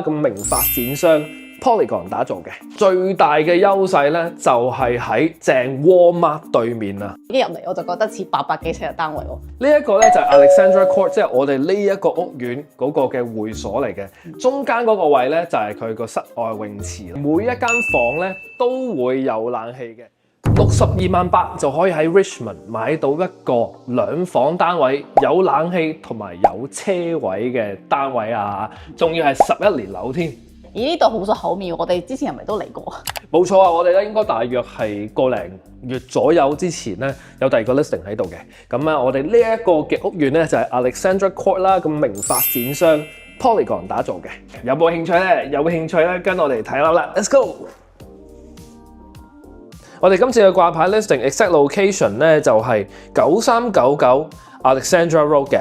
咁名發展商 Polygon 打造嘅，最大嘅優勢咧就係喺正 Walmart 對面啊！一入嚟我就覺得似800幾尺嘅單位喎。呢一個咧就係 Alexandra Court， 即係我哋呢一個屋苑嗰個嘅會所嚟嘅。中間嗰個位咧就係佢個室外泳池，每一間房咧都會有冷氣嘅。62萬8就可以喺 Richmond 買到一個2房單位，有冷氣同埋有車位嘅單位啊！仲要係11年樓添。咦，呢度好熟口面，我哋之前係咪都嚟過？冇錯啊，我哋咧應該大約係個零月左右之前咧有第二個 listing 喺度嘅。咁啊，我哋呢一個嘅屋苑咧就係 Alexandra Court 啦，咁名發展商 Polygon 打造嘅。有冇興趣咧？有興趣咧，跟我哋睇樓啦 ！Let's go！ 我哋今次嘅掛牌 listing exact location 咧就係9399 Alexandra Road 嘅。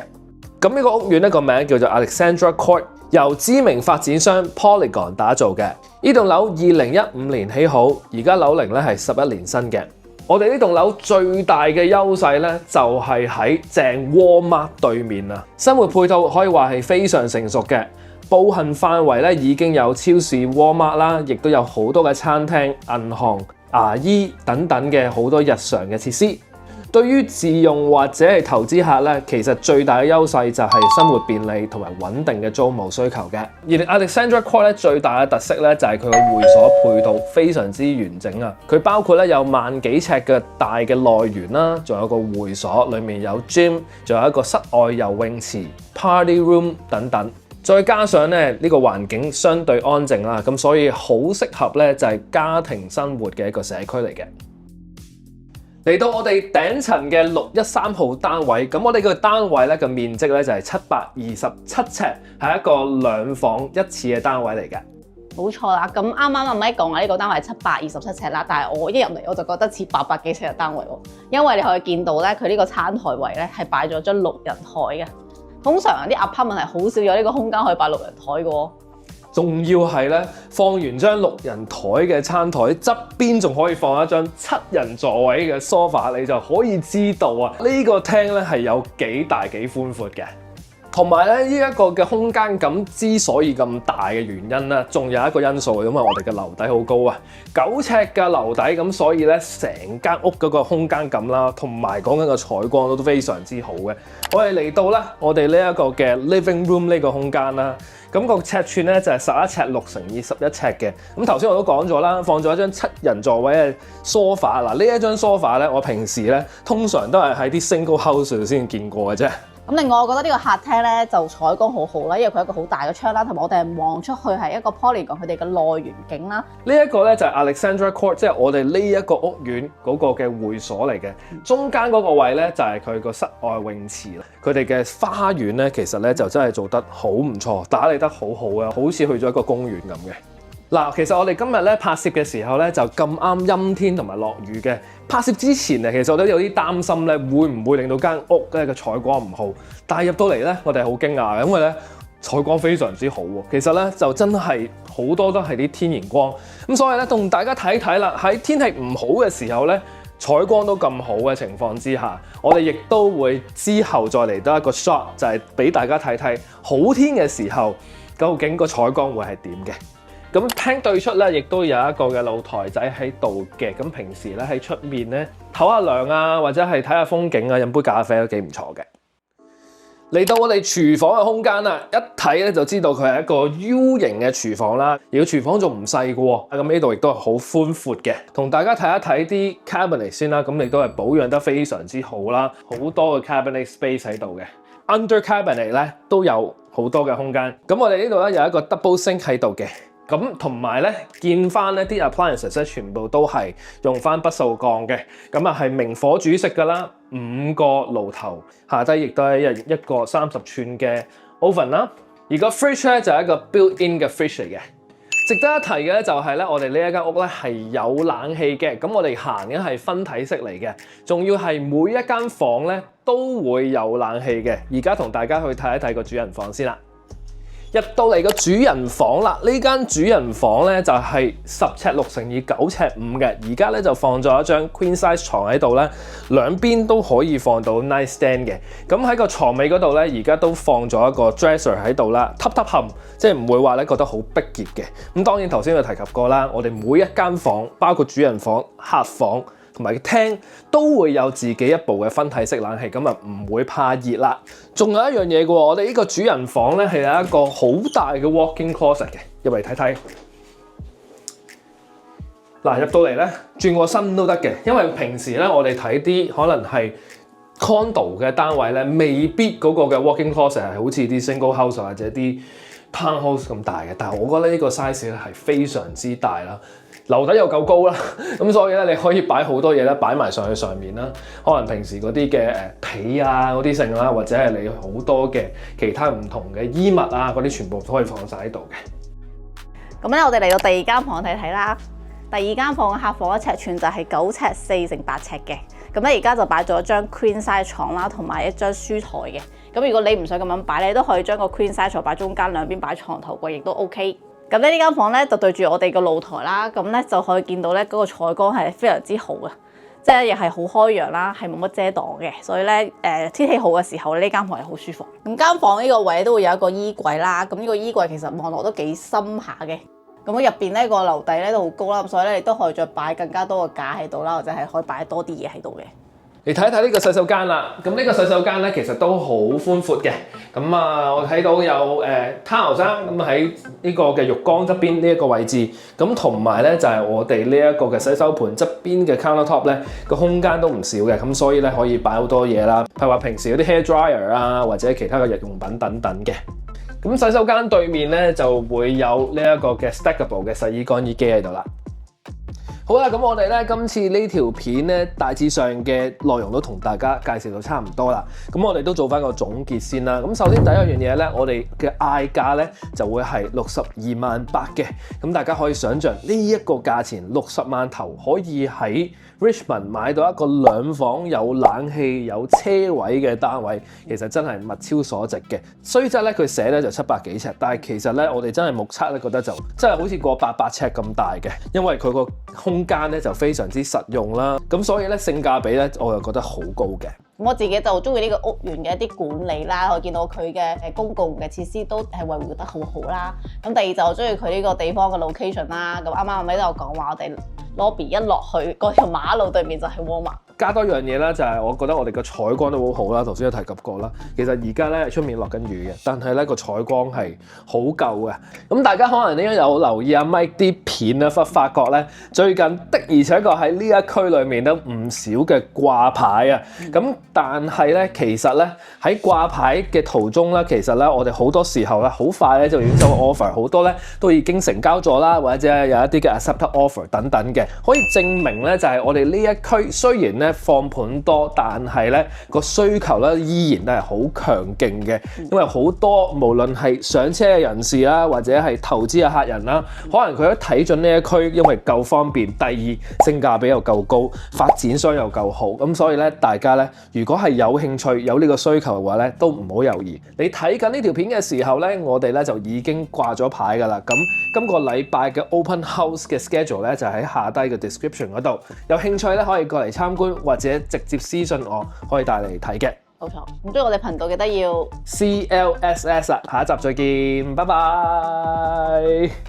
咁呢個屋苑咧個名叫做 Alexandra Court。由知名發展商 Polygon 打造嘅，呢棟樓2015年起好，而家樓齡咧係11年新嘅。我哋呢棟樓最大嘅優勢咧就係喺正 Walmart 對面啊，生活配套可以話係非常成熟嘅。步行範圍咧已經有超市 Walmart 啦，亦都有好多嘅餐廳、銀行、牙醫等等嘅好多日常嘅設施。對於自用或者係投資客咧，其實最大嘅優勢就係生活便利同埋穩定嘅租務需求嘅。而 Alexandra Court 咧最大嘅特色咧就係佢嘅會所配套非常之完整啊！佢包括咧有萬幾尺嘅大嘅內園啦，仲有個會所，裡面有 gym， 仲有一個室外游泳池、party room 等等。再加上咧呢個環境相對安靜啦，咁所以好適合咧就係家庭生活嘅一個社區嚟嘅。嚟到我哋頂層嘅613號單位，咁我哋個單位咧嘅面積咧就係727尺，係一個2房1廁嘅單位嚟嘅。冇錯啦，咁啱啱阿咪講話呢個單位係727尺啦，但係我一入嚟我就覺得似800幾尺嘅單位喎，因為你可以見到咧佢呢個餐台位咧係擺咗張6人台嘅。通常啲 apartment 係好少有呢個空間可以擺6人台嘅喎。仲要係咧，放完張6人台嘅餐台側邊，仲可以放一張7人座位嘅 sofa， 你就可以知道啊，呢個廳咧係有幾大幾寬闊嘅。同埋咧，呢一個嘅空間感之所以咁大嘅原因咧，仲有一個因素，因為我哋嘅樓底好高啊，9尺嘅樓底，咁所以咧成間屋嗰個空間感啦，同埋講緊個採光都非常之好嘅。我哋嚟到咧，我哋呢一個嘅 living room 呢個空間啦。咁個尺寸咧就係11尺6乘以11尺嘅。咁頭先我都講咗啦，放咗一張7人座位嘅 sofa。嗱，呢一張 sofa 咧，我平時咧通常都係喺啲 single house 先見過嘅啫。咁另外，我覺得呢個客廳咧就採光好好啦，因為佢有一個好大嘅窗啦，同埋我哋係望出去係一個 Polygon 佢哋嘅內園景啦。呢一個咧就係 Alexandra Court， 即係我哋呢一個屋苑嗰個嘅會所嚟嘅。中間嗰個位咧就係佢個室外泳池啦。佢哋嘅花園咧其實咧就真係做得好唔錯，打理得好好啊，好似去咗一個公園咁嘅。嗱，其實我哋今日咧拍攝嘅時候咧就咁啱陰天同埋落雨嘅。拍攝之前其實我都有啲擔心咧，會唔會令到間屋咧嘅採光唔好？但係入到嚟咧，我哋好驚訝，因為咧採光非常之好喎。其實咧就真係好多都係啲天然光，咁所以咧同大家睇睇啦。喺天氣唔好嘅時候咧，採光都咁好嘅情況之下，我哋亦都會之後再嚟多一個 shot， 就係俾大家睇睇好天嘅時候究竟個採光會係點嘅。咁廳對出咧，亦都有一個嘅露台仔喺度嘅。咁平時咧喺出面咧唞下涼啊，或者係睇下風景啊，飲杯咖啡都幾唔錯嘅。嚟到我哋廚房嘅空間啦，一睇咧就知道佢係一個 U 型嘅廚房啦。而個廚房仲唔細嘅喎，咁呢度亦都係好寬闊嘅。同大家睇一睇啲 cabinet 先啦，咁亦都係保養得非常之好啦，好多嘅 cabinet space 喺度嘅。Under cabinet 咧都有好多嘅空間。咁我哋呢度咧有一個 double sink 喺度嘅。咁同埋咧，見翻呢啲 appliances 咧，全部都係用翻不鏽鋼嘅，咁啊係明火煮食噶啦，5個爐頭，下低亦都係一個30寸嘅 oven 啦。而個 fridge 咧就係一個 built-in 嘅 fridge 嚟嘅。值得一提嘅咧就係咧，我哋呢一間屋咧係有冷氣嘅，咁我哋行嘅係分體式嚟嘅，仲要係每一間房咧都會有冷氣嘅。而家同大家去睇一睇個主人房先啦。入到嚟個主人房啦，呢間主人房咧就係10尺6乘以9尺5嘅，而家咧就放咗一張 queen size 床喺度啦，兩邊都可以放到 nightstand 嘅。咁喺個床尾嗰度咧，而家都放咗一個 dresser 喺度啦，凹陷，即係唔會話咧覺得好逼傑嘅。咁當然頭先有提及過啦，我哋每一間房，包括主人房、客房同埋廳都會有自己一部嘅分體式冷氣，咁啊唔會怕熱啦。仲有一樣嘢嘅喎，我哋呢個主人房咧係有一個好大嘅 walk-in closet 嘅，入嚟睇睇。嗱，入到嚟咧轉個身都得嘅，因為平時咧我哋睇啲可能係 condo 嘅單位咧，未必嗰個嘅 walk-in closet 係好似啲 single house 或者啲 townhouse 咁大嘅，但係我覺得呢個 size 咧係非常之大啦。樓底又夠高啦，咁所以咧你可以擺好多嘢咧，擺埋上去上面啦。可能平時嗰啲嘅被啊嗰啲剩啦，或者係你好多嘅其他唔同嘅衣物啊嗰啲，全部都可以放晒喺度嘅。咁咧，我哋嚟到第二間房睇睇啦。第二間房嘅客房嘅尺寸就係9尺4乘8尺嘅。咁咧而家就擺咗張 queen size 床啦，同埋一張書台嘅。咁如果你唔想咁樣擺，你都可以將個 queen size 床擺中間，兩邊擺床頭櫃亦都 OK。咁呢間房咧就對住我哋個露台啦，咁咧就可以見到咧嗰個採光係非常之好嘅，即係亦係好開揚啦，係冇乜遮擋嘅，所以咧天氣好嘅時候呢間房係好舒服。咁間房呢個位都會有一個衣櫃啦，咁呢個衣櫃其實望落都幾深下嘅，咁入邊咧個樓底咧都好高啦，咁所以咧你都可以再擺更加多嘅架喺度啦，或者係可以擺多啲嘢喺度嘅。嚟睇睇呢個洗手間啦，咁呢個洗手間咧其實都好寬闊嘅，咁啊我睇到有towel衫咁喺呢個嘅浴缸側邊呢一個位置，咁同埋咧就係我哋呢一個嘅洗手盤側邊嘅 countertop 咧個空間都唔少嘅，咁所以咧可以擺好多嘢啦，譬如話平時嗰啲 hair dryer 啊或者其他嘅日用品等等嘅。咁洗手間對面咧就會有呢一個嘅 stackable 嘅洗衣乾衣機喺度啦。好啦，咁我哋咧今次呢條片咧大致上嘅內容都同大家介紹到差唔多啦。咁我哋都做翻個總結先啦。咁首先第一樣嘢咧，我哋嘅嗌價咧就會係62萬8嘅。咁大家可以想像呢一個價錢60萬頭可以喺 Richmond 買到一個2房有冷氣有車位嘅單位，其實真係物超所值嘅。雖則咧佢寫咧就700幾尺，但係其實咧我哋真係目測咧覺得就真係好似過800尺咁大嘅，因為佢個空間咧就非常之實用啦。咁所以咧性價比咧我又覺得好高嘅。咁我自己就中意呢個屋苑嘅一啲管理啦，我見到佢嘅公共嘅設施都係維護得好好啦。咁第二就中意佢呢個地方嘅 location 啦。咁啱啱咪都有講話我哋 lobby 一落去嗰條馬路對面就係 Walmart。加多樣嘢啦，就係我覺得我哋個採光都好好啦。頭先有提及過啦，其實而家咧出面落緊雨嘅，但係咧個採光係好夠嘅。咁大家可能應該有留意阿 Mike 啲片咧，發覺咧最近的而且確喺呢一區裏面都唔少嘅掛牌啊。咁但係咧，其實咧喺掛牌嘅途中咧，其實咧我哋好多時候咧好快咧就已經收到 offer， 好多咧都已經成交咗啦，或者有一啲嘅 accept offer 等等嘅，可以證明咧就係我哋呢一區雖然咧放盤多，但係咧個需求咧依然都係好強勁嘅，因為好多無論係上車嘅人士啦，或者係投資嘅客人啦，可能佢一睇準呢一區，因為夠方便，第二性價比又夠高，發展商又夠好，咁所以咧大家咧如果係有興趣有呢個需求嘅話咧，都唔好猶豫。你睇緊呢條片嘅時候咧，我哋咧就已經掛咗牌㗎啦。咁今個禮拜嘅 Open House 嘅 schedule 咧就喺下低嘅 description 嗰度，有興趣咧可以過嚟參觀，或者直接私信我，可以帶嚟睇嘅。冇錯，咁中意我哋頻道記得要 CLSS 啦，下一集再見，拜拜。